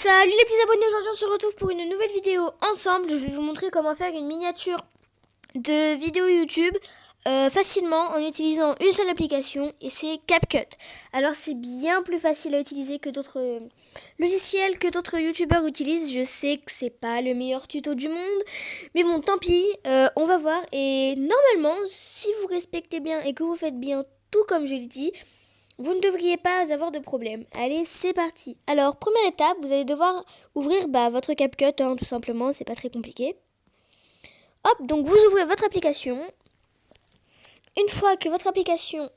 Salut les petits abonnés, aujourd'hui on se retrouve pour une nouvelle vidéo ensemble. Je vais vous montrer comment faire une miniature de vidéo YouTube facilement en utilisant une seule application et c'est CapCut. Alors c'est bien plus facile à utiliser que d'autres logiciels que d'autres youtubeurs utilisent. Je sais que c'est pas le meilleur tuto du monde, mais bon tant pis, on va voir. Et normalement si vous respectez bien et que vous faites bien tout comme je l'ai dit, vous ne devriez pas avoir de problème. Allez, c'est parti. Alors, première étape, vous allez devoir ouvrir votre CapCut, tout simplement, c'est pas très compliqué. Hop, donc vous ouvrez votre application. Une fois que votre application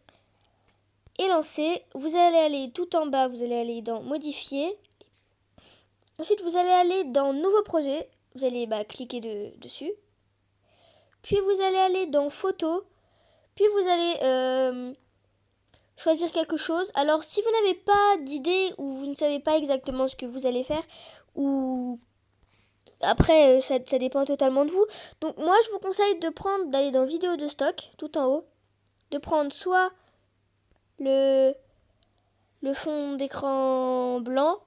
est lancée, vous allez aller tout en bas, vous allez aller dans Modifier. Ensuite, vous allez aller dans Nouveau projet. Vous allez cliquer dessus. Puis, vous allez aller dans Photos. Puis, vous allez choisir quelque chose. Alors si vous n'avez pas d'idée ou vous ne savez pas exactement ce que vous allez faire, ou après ça dépend totalement de vous. Donc moi je vous conseille d'aller dans vidéo de stock tout en haut, de prendre soit le fond d'écran blanc,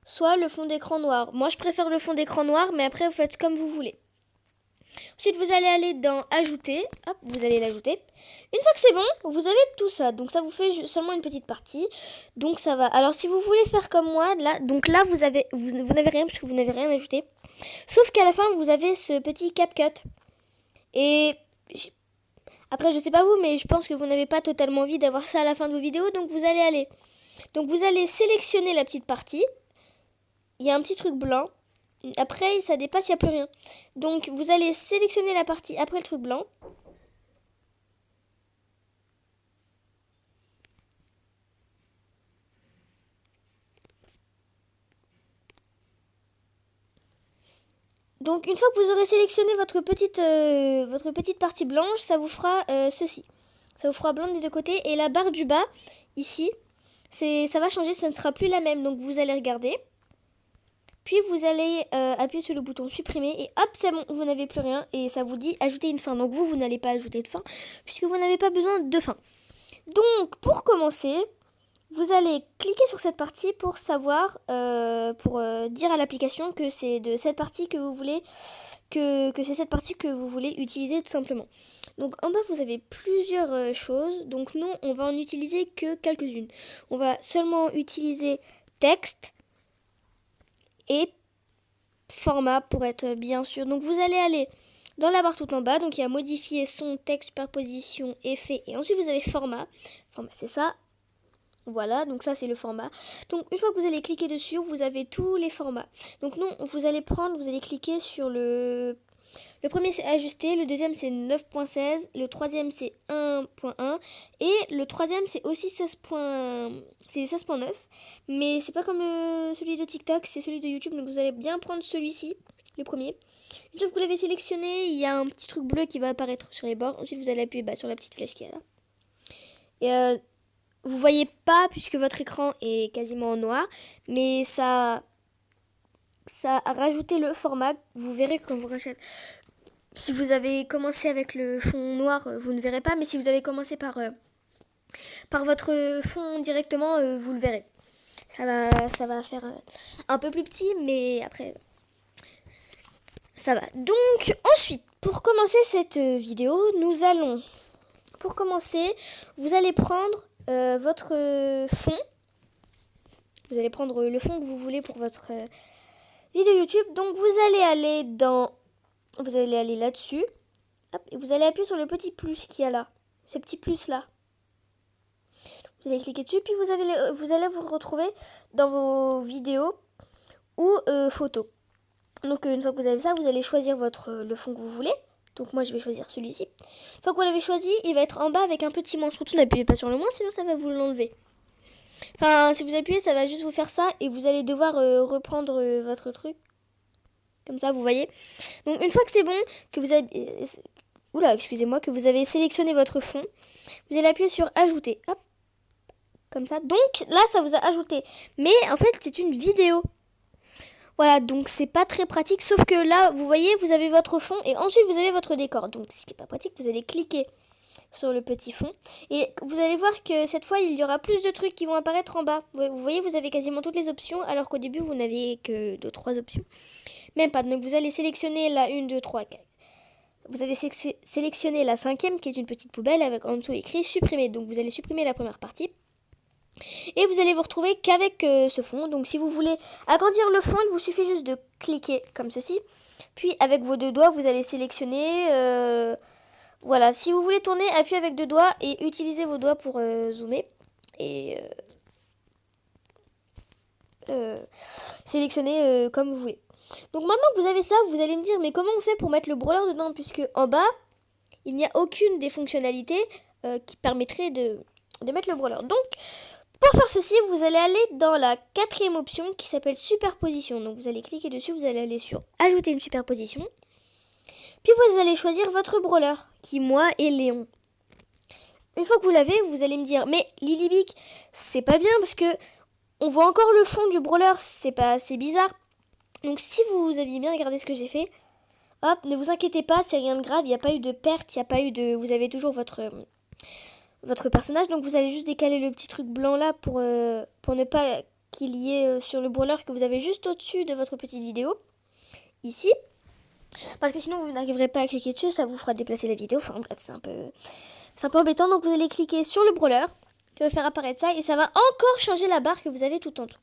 soit le fond d'écran noir. Moi je préfère le fond d'écran noir, mais après vous faites comme vous voulez. Ensuite, vous allez aller dans Ajouter. Hop, vous allez l'ajouter. Une fois que c'est bon, vous avez tout ça. Donc, ça vous fait seulement une petite partie. Donc, ça va. Alors, si vous voulez faire comme moi, là, vous n'avez rien parce que vous n'avez rien ajouté. Sauf qu'à la fin, vous avez ce petit CapCut. Et après, je sais pas vous, mais je pense que vous n'avez pas totalement envie d'avoir ça à la fin de vos vidéos. Donc, vous allez sélectionner la petite partie. Il y a un petit truc blanc. Après, ça dépasse, il n'y a plus rien. Donc, vous allez sélectionner la partie après le truc blanc. Donc, une fois que vous aurez sélectionné votre petite partie blanche, ça vous fera ceci. Ça vous fera blanc des deux côtés. Et la barre du bas, ici, ça va changer, ce ne sera plus la même. Donc, vous allez regarder. Puis vous allez appuyer sur le bouton supprimer et hop, c'est bon, vous n'avez plus rien et ça vous dit ajouter une fin. Donc vous n'allez pas ajouter de fin puisque vous n'avez pas besoin de fin. Donc pour commencer, vous allez cliquer sur cette partie pour savoir, pour dire à l'application que c'est de cette partie que vous voulez, que c'est cette partie que vous voulez utiliser tout simplement. Donc en bas vous avez plusieurs choses. Donc nous on va en utiliser que quelques-unes. On va seulement utiliser texte et format pour être bien sûr. Donc vous allez aller dans la barre tout en bas, donc il y a modifier son, texte, superposition, effet et ensuite vous avez format. Format c'est ça. Voilà, donc ça c'est le format. Donc une fois que vous allez cliquer dessus, vous avez tous les formats. Donc non, vous allez cliquer sur le premier c'est ajuster, le deuxième c'est 9.16, le troisième c'est 1.1 et le troisième c'est aussi 16.9. Mais c'est pas comme celui de TikTok, c'est celui de YouTube, donc vous allez bien prendre celui-ci, le premier. Une fois que vous l'avez sélectionné, il y a un petit truc bleu qui va apparaître sur les bords. Ensuite vous allez appuyer sur la petite flèche qui est là. Et vous voyez pas puisque votre écran est quasiment en noir, mais ça a rajouté le format. Vous verrez quand vous rachetez. Si vous avez commencé avec le fond noir, vous ne verrez pas, mais si vous avez commencé par votre fond directement, vous le verrez. Ça va faire un peu plus petit, mais après, ça va. Donc, ensuite, pour commencer cette vidéo, vous allez prendre votre fond. Vous allez prendre le fond que vous voulez pour votre vidéo YouTube. Donc, vous allez aller là-dessus. Et vous allez appuyer sur le petit plus qu'il y a là. Ce petit plus là. Vous allez cliquer dessus. Puis vous allez vous retrouver dans vos vidéos ou photos. Donc une fois que vous avez ça, vous allez choisir le fond que vous voulez. Donc moi je vais choisir celui-ci. Une fois que vous l'avez choisi, il va être en bas avec un petit moins. Surtout n'appuyez pas sur le moins, sinon ça va vous l'enlever. Enfin, si vous appuyez, ça va juste vous faire ça. Et vous allez devoir reprendre votre truc. Comme ça, vous voyez. Donc une fois que c'est bon, que vous avez que vous avez sélectionné votre fond, vous allez appuyer sur ajouter. Hop. Comme ça. Donc là, ça vous a ajouté. Mais en fait, c'est une vidéo. Voilà, donc c'est pas très pratique. Sauf que là, vous voyez, vous avez votre fond et ensuite vous avez votre décor. Donc ce qui n'est pas pratique, vous allez cliquer sur le petit fond. Et vous allez voir que cette fois, il y aura plus de trucs qui vont apparaître en bas. Vous voyez, vous avez quasiment toutes les options, alors qu'au début, vous n'aviez que 2-3 options. Même pas. Donc, vous allez sélectionner la 1, 2, 3, 4. Vous allez sélectionner la 5e, qui est une petite poubelle, avec en dessous écrit supprimer. Donc, vous allez supprimer la première partie. Et vous allez vous retrouver qu'avec ce fond. Donc, si vous voulez agrandir le fond, il vous suffit juste de cliquer comme ceci. Puis, avec vos 2 doigts, vous allez sélectionner... Voilà, si vous voulez tourner, appuyez avec 2 doigts et utilisez vos doigts pour zoomer. Et sélectionnez comme vous voulez. Donc maintenant que vous avez ça, vous allez me dire, mais comment on fait pour mettre le brawler dedans? Puisque en bas, il n'y a aucune des fonctionnalités qui permettrait de mettre le brawler. Donc, pour faire ceci, vous allez aller dans la 4e option qui s'appelle superposition. Donc vous allez cliquer dessus, vous allez aller sur ajouter une superposition. Puis vous allez choisir votre brawler, qui moi est Léon. Une fois que vous l'avez, vous allez me dire, mais Lilybic, c'est pas bien parce que on voit encore le fond du brawler, c'est bizarre. Donc si vous aviez bien regardé ce que j'ai fait, hop, ne vous inquiétez pas, c'est rien de grave, il n'y a pas eu de perte, il n'y a pas eu de... Vous avez toujours votre personnage, donc vous allez juste décaler le petit truc blanc là pour ne pas qu'il y ait sur le brawler que vous avez juste au-dessus de votre petite vidéo, ici. Parce que sinon vous n'arriverez pas à cliquer dessus, ça vous fera déplacer la vidéo. Enfin bref, c'est un peu embêtant. Donc vous allez cliquer sur le brawler qui va faire apparaître ça et ça va encore changer la barre que vous avez tout en dessous.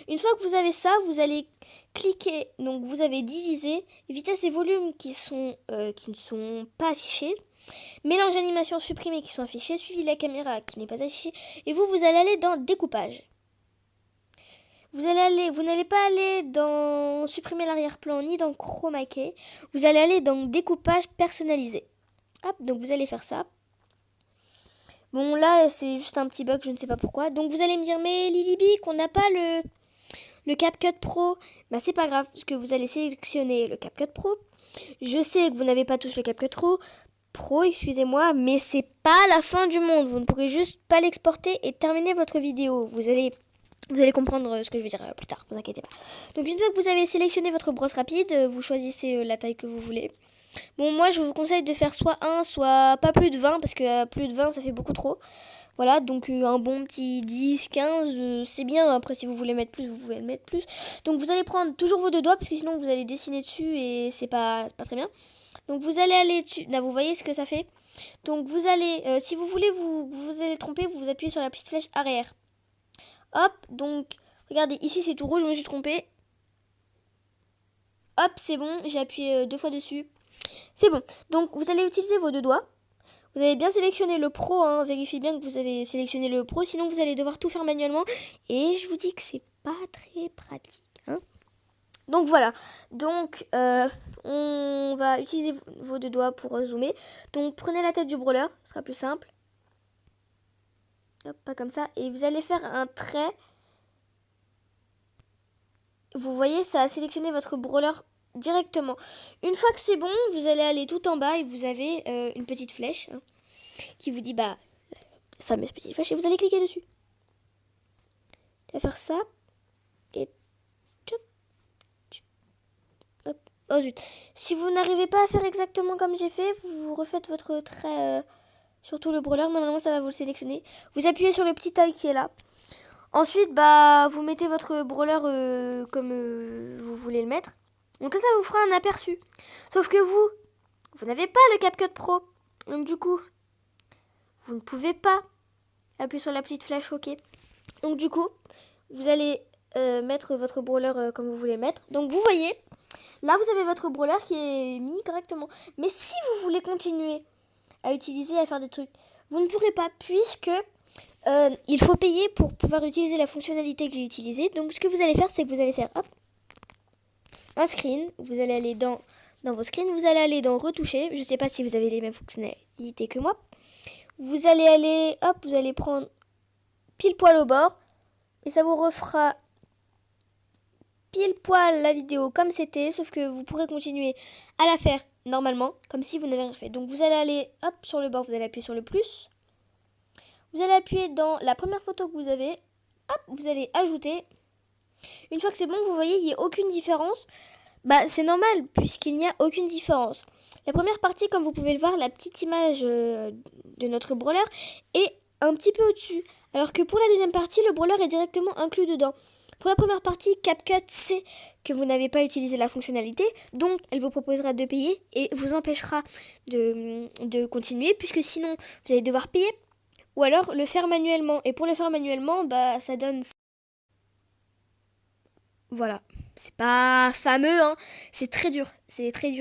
Une fois que vous avez ça, vous allez cliquer. Donc vous avez divisé vitesse et volume qui ne sont pas affichés. Mélange animation supprimé qui sont affichés. Suivi de la caméra qui n'est pas affiché. Et vous allez aller dans découpage. Vous n'allez pas aller dans supprimer l'arrière-plan ni dans chroma key. Vous allez aller dans découpage personnalisé. Hop, donc vous allez faire ça. Bon là c'est juste un petit bug, je ne sais pas pourquoi. Donc vous allez me dire, mais Lilybic, on n'a pas le CapCut Pro. Bah c'est pas grave, parce que vous allez sélectionner le CapCut Pro. Je sais que vous n'avez pas tous le CapCut Pro, excusez-moi, mais c'est pas la fin du monde. Vous ne pourrez juste pas l'exporter et terminer votre vidéo. Vous allez comprendre ce que je vais dire plus tard, vous inquiétez pas. Donc une fois que vous avez sélectionné votre brosse rapide, vous choisissez la taille que vous voulez. Bon, moi je vous conseille de faire soit 1, soit pas plus de 20, parce que plus de 20 ça fait beaucoup trop. Voilà, donc un bon petit 10, 15, c'est bien. Après si vous voulez mettre plus, vous pouvez le mettre plus. Donc vous allez prendre toujours vos 2 doigts, parce que sinon vous allez dessiner dessus et c'est pas très bien. Donc vous allez aller dessus, là vous voyez ce que ça fait. Donc vous allez, si vous voulez vous allez tromper, vous appuyez sur la petite flèche arrière. Hop, donc, regardez, ici c'est tout rouge, je me suis trompée. Hop, c'est bon, j'ai appuyé 2 fois dessus. C'est bon, donc vous allez utiliser vos 2 doigts. Vous avez bien sélectionné le pro, hein, vérifiez bien que vous avez sélectionné le pro, sinon vous allez devoir tout faire manuellement. Et je vous dis que c'est pas très pratique. Hein. Donc voilà, donc on va utiliser vos 2 doigts pour zoomer. Donc prenez la tête du brawler, ce sera plus simple. Hop, pas comme ça. Et vous allez faire un trait. Vous voyez, ça a sélectionné votre brawler directement. Une fois que c'est bon, vous allez aller tout en bas et vous avez une petite flèche hein, qui vous dit, la fameuse petite flèche, et vous allez cliquer dessus. Je vais faire ça. Et hop. Oh zut. Si vous n'arrivez pas à faire exactement comme j'ai fait, vous refaites votre trait sur tout le brawler. Normalement, ça va vous le sélectionner. Vous appuyez sur le petit œil qui est là. Ensuite, vous mettez votre brawler comme vous voulez le mettre. Donc là, ça vous fera un aperçu. Sauf que vous n'avez pas le CapCut Pro. Donc du coup, vous ne pouvez pas appuyer sur la petite flèche OK. Donc du coup, vous allez mettre votre brawler comme vous voulez le mettre. Donc vous voyez, là vous avez votre brawler qui est mis correctement. Mais si vous voulez continuer à utiliser, à faire des trucs, vous ne pourrez pas puisque il faut payer pour pouvoir utiliser la fonctionnalité que j'ai utilisée. Donc ce que vous allez faire, c'est que vous allez faire hop, un screen. Vous allez aller dans vos screens, vous allez aller dans retoucher. Je ne sais pas si vous avez les mêmes fonctionnalités que moi. Vous allez aller, hop, vous allez prendre pile poil au bord. Et ça vous refera pile poil la vidéo comme c'était. Sauf que vous pourrez continuer à la faire normalement, comme si vous n'avez rien fait. Donc vous allez aller, hop, sur le bord, vous allez appuyer sur le plus. Vous allez appuyer dans la première photo que vous avez. Hop, vous allez ajouter. Une fois que c'est bon, vous voyez, il n'y a aucune différence. C'est normal, puisqu'il n'y a aucune différence. La première partie, comme vous pouvez le voir, la petite image de notre brawler est un petit peu au-dessus. Alors que pour la deuxième partie, le brawler est directement inclus dedans. Pour la première partie, CapCut sait que vous n'avez pas utilisé la fonctionnalité, donc elle vous proposera de payer et vous empêchera de continuer, puisque sinon vous allez devoir payer ou alors le faire manuellement. Et pour le faire manuellement, bah ça donne... Voilà, c'est pas fameux, hein. C'est très dur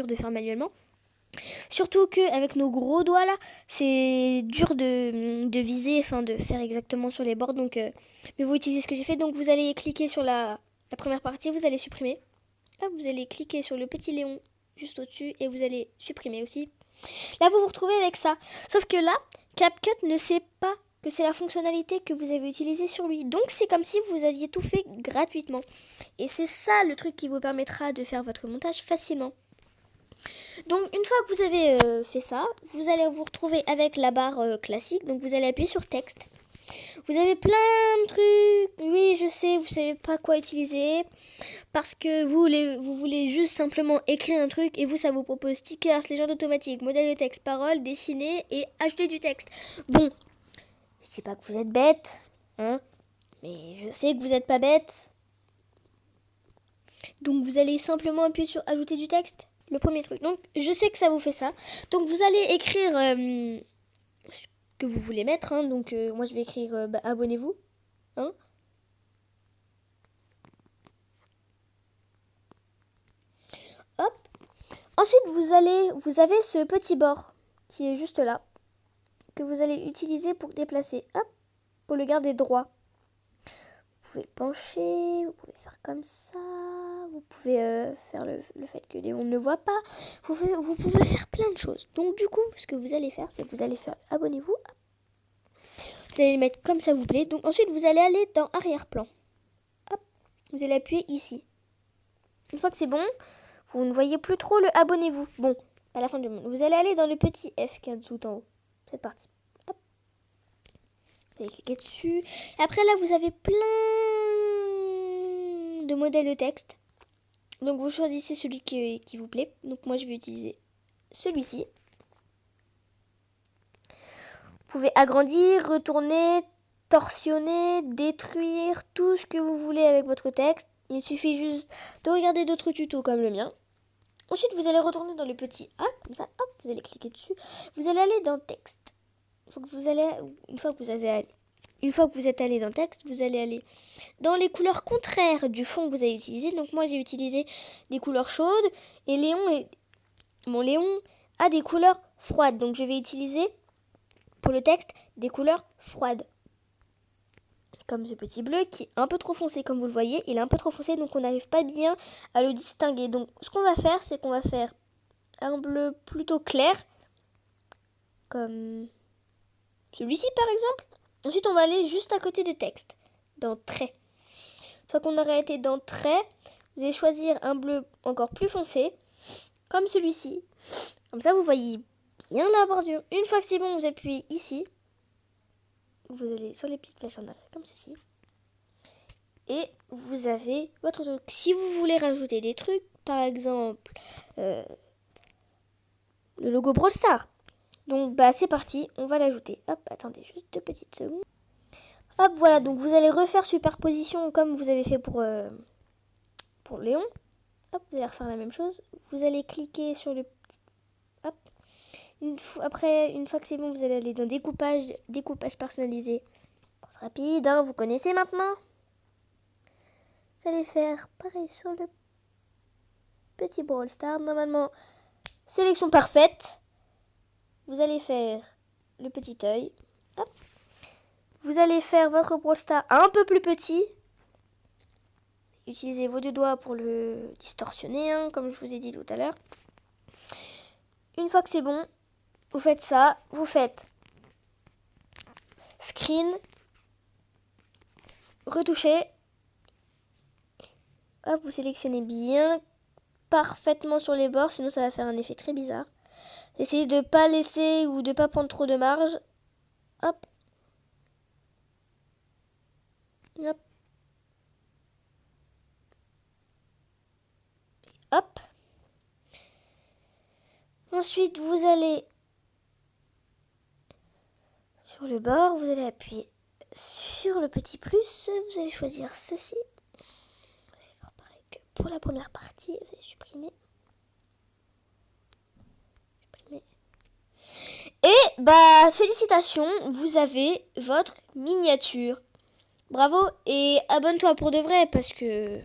de faire manuellement. Surtout qu'avec nos gros doigts là, c'est dur de viser, enfin de faire exactement sur les bords. Donc, mais vous utilisez ce que j'ai fait. Donc vous allez cliquer sur la première partie, vous allez supprimer. Là, vous allez cliquer sur le petit Léon juste au-dessus et vous allez supprimer aussi. Là, vous vous retrouvez avec ça. Sauf que là, CapCut ne sait pas que c'est la fonctionnalité que vous avez utilisée sur lui. Donc, c'est comme si vous aviez tout fait gratuitement. Et c'est ça le truc qui vous permettra de faire votre montage facilement. Donc une fois que vous avez fait ça, vous allez vous retrouver avec la barre classique. Donc vous allez appuyer sur texte. Vous avez plein de trucs. Oui, je sais, vous savez pas quoi utiliser parce que vous voulez juste simplement écrire un truc et vous, ça vous propose stickers, légende automatique, modèle de texte, parole, dessiner et ajouter du texte. Bon, je sais pas que vous êtes bête, hein, mais je sais que vous n'êtes pas bête. Donc vous allez simplement appuyer sur ajouter du texte. Le premier truc. Donc, je sais que ça vous fait ça. Donc, vous allez écrire ce que vous voulez mettre. Hein. Donc, moi, je vais écrire abonnez-vous. Hein. Hop. Ensuite, vous avez ce petit bord qui est juste là. Que vous allez utiliser pour déplacer. Hop. Pour le garder droit. Vous pouvez le pencher. Vous pouvez faire comme ça. Vous pouvez faire le fait que Léon ne voit pas. Vous pouvez faire plein de choses. Donc du coup, ce que vous allez faire, c'est que vous allez faire abonnez-vous. Vous allez le mettre comme ça vous plaît. Donc ensuite, vous allez aller dans arrière-plan. Hop, vous allez appuyer ici. Une fois que c'est bon, vous ne voyez plus trop le abonnez-vous. Bon, à la fin du monde. Vous allez aller dans le petit F qui est tout en haut. Cette partie. Hop. Vous allez cliquer dessus. Et après là, vous avez plein de modèles de texte. Donc vous choisissez celui qui vous plaît. Donc moi je vais utiliser celui-ci. Vous pouvez agrandir, retourner, torsionner, détruire, tout ce que vous voulez avec votre texte. Il suffit juste de regarder d'autres tutos comme le mien. Ensuite vous allez retourner dans le petit A, comme ça, hop, vous allez cliquer dessus. Vous allez aller dans texte. Une fois que vous êtes allé dans texte, vous allez aller dans les couleurs contraires du fond que vous avez utilisé. Donc moi j'ai utilisé des couleurs chaudes et mon Léon a des couleurs froides. Donc je vais utiliser pour le texte des couleurs froides. Comme ce petit bleu qui est un peu trop foncé, comme vous le voyez, il est un peu trop foncé donc on n'arrive pas bien à le distinguer. Donc ce qu'on va faire, c'est qu'on va faire un bleu plutôt clair, comme celui-ci par exemple. Ensuite on va aller juste à côté de texte, dans trait. Une fois qu'on aura été dans trait, vous allez choisir un bleu encore plus foncé, comme celui-ci. Comme ça vous voyez bien la bordure. Une fois que c'est bon, vous appuyez ici. Vous allez sur les petites flèches en arrière, comme ceci. Et vous avez votre truc. Si vous voulez rajouter des trucs, par exemple, le logo Brawl Stars. Donc, bah, c'est parti, on va l'ajouter. Hop, attendez juste 2 petites secondes. Hop, voilà, donc vous allez refaire superposition comme vous avez fait pour Léon. Hop, vous allez refaire la même chose. Vous allez cliquer sur le petit... Hop. Une fois que c'est bon, vous allez aller dans découpage personnalisé. C'est rapide, hein, vous connaissez maintenant. Vous allez faire pareil sur le petit Brawl Stars. Normalement, sélection parfaite. Vous allez faire le petit œil. Hop. Vous allez faire votre Brawl Stars un peu plus petit. Utilisez vos deux doigts pour le distorsionner, hein, comme je vous ai dit tout à l'heure. Une fois que c'est bon, vous faites ça. Vous faites screen, retoucher. Hop, vous sélectionnez bien parfaitement sur les bords, sinon ça va faire un effet très bizarre. Essayez de ne pas laisser ou de ne pas prendre trop de marge. Hop. Hop. Hop. Ensuite, vous allez sur le bord, vous allez appuyer sur le petit plus, vous allez choisir ceci. Vous allez faire pareil que pour la première partie, vous allez supprimer. Et félicitations, vous avez votre miniature. Bravo et abonne-toi pour de vrai parce que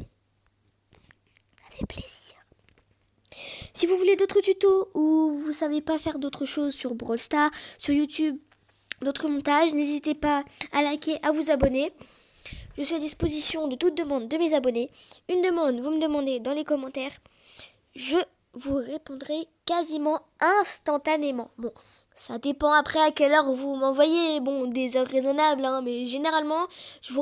ça fait plaisir. Si vous voulez d'autres tutos ou vous savez pas faire d'autres choses sur Brawl Stars, sur YouTube, d'autres montages, n'hésitez pas à liker, à vous abonner. Je suis à disposition de toute demande de mes abonnés. Une demande, vous me demandez dans les commentaires. Je vous répondrai quasiment instantanément. Bon, ça dépend après à quelle heure vous m'envoyez. Bon, des heures raisonnables, hein, mais généralement, je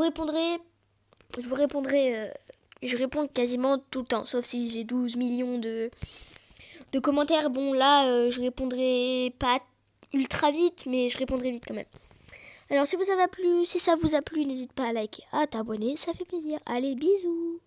réponds quasiment tout le temps. Sauf si j'ai 12 millions de commentaires. Bon, là, je répondrai pas ultra vite, mais je répondrai vite quand même. Alors, si ça vous a plu, n'hésite pas à liker, à t'abonner, ça fait plaisir. Allez, bisous!